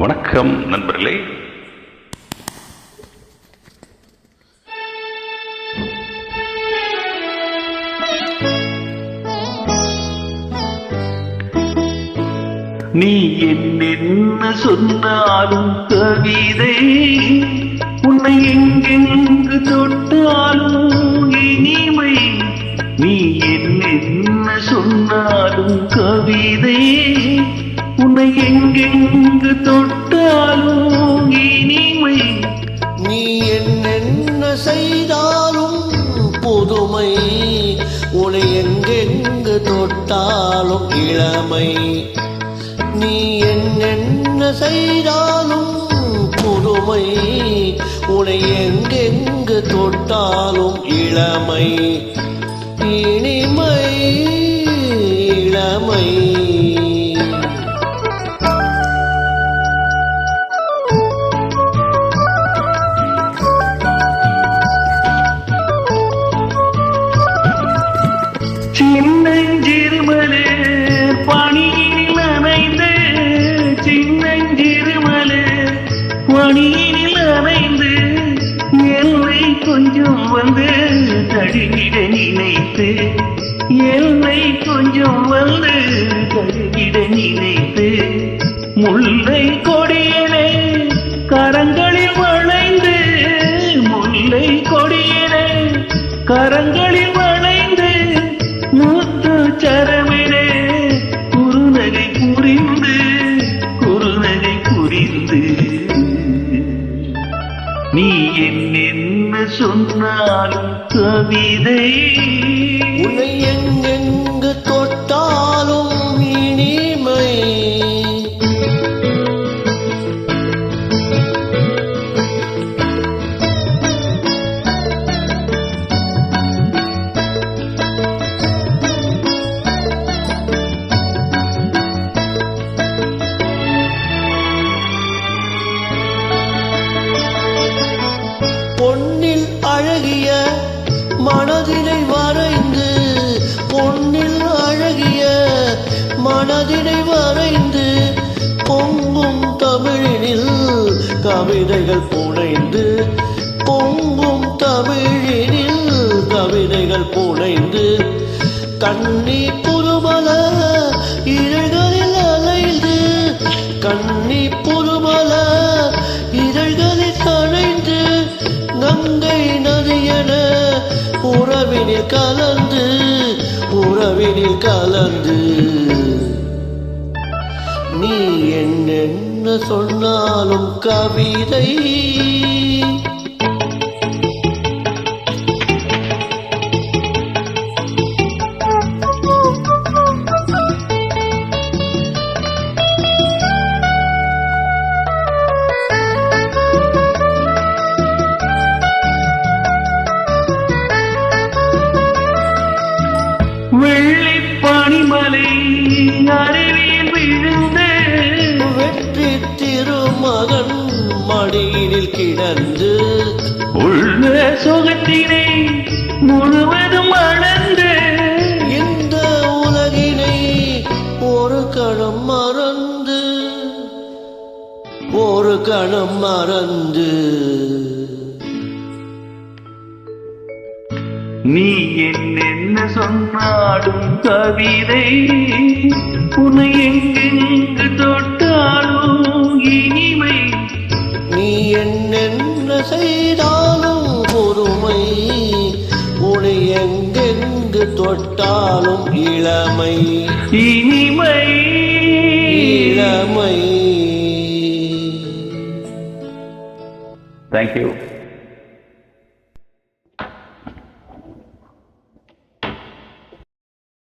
வணக்கம் நண்பர்களே. நீ என்ன சொன்னாலும் கவிதை, உன்னை எங்கெங்கு தொட்டாலும் இனிமை. நீ என்ன சொன்னாலும் கவிதை, உன்னை எங்கெங்கு தொட்டாலும் இனிமை. நீ என்னென்ன செய்தாலும் புதுமை, உன்னை எங்கெங்கு தொட்டாலும் இளமை. நீ என்னென்ன செய்தாலும் புதுமை, உன்னை எங்கெங்கு தொட்டாலும் இளமை. இனிமை இளமை. சின்னஞ்சிறுமலே பணியினில் நனைந்து, சின்னஞ்சிறுமலே பணியினில் நனைந்து, என்னை கொஞ்சம் வந்து தழுவிட நினைத்து, என்னை கொஞ்சம் வந்து தழுவிட நினைத்து, முல்லை கொடியனே கரங்களில் வளைந்து, முல்லை கொடியனே கரங்களில் வளைந்து, முத்து சரமிலே குறுநகை புரிந்து, குறுநகை புரிந்து. நீ என்ன சொன்னாலும் கவிதை, உன்னை எங்கெங்கு தொட்டாலும் இனிமை. பொன்னில் அழகிய மனதினை வரைந்து, பொன்னில் அழகிய மனதினை வரைந்து, பொங்கும் தமிழினில் கவிதைகள் புனைந்து, பொங்கும் தமிழினில் கவிதைகள் புனைந்து, கண்ணி புதுமல இதழ்களில் அலைந்து, கண்ணி புதுமல இதழ்களில் அலைந்து, கங்கை நதியென உறவினில் கலந்து, உறவினில் கலந்து. நீ என்னென்ன சொன்னாலும் கவிதை, வெள்ளி பனிமலை அருவியில் விழுந்து, வெற்றி திருமகன் மடியினில் கிடந்து, உள்ள சுகத்தினை முழுவதும் அளந்து, இந்த உலகினை ஒரு கணம் மறந்து, ஒரு கணம் மறந்து. நீ என்ன சொன்னாலும் கவிதை, உன்னை எங்கெங்கு தொட்டாலும் இனிமை. நீ என்னென்ன செய்தாலும் பொறுமை, உன்னை எங்கெங்கு தொட்டாலும் இளமை. இனிமை இளமை. தேங்க்யூ.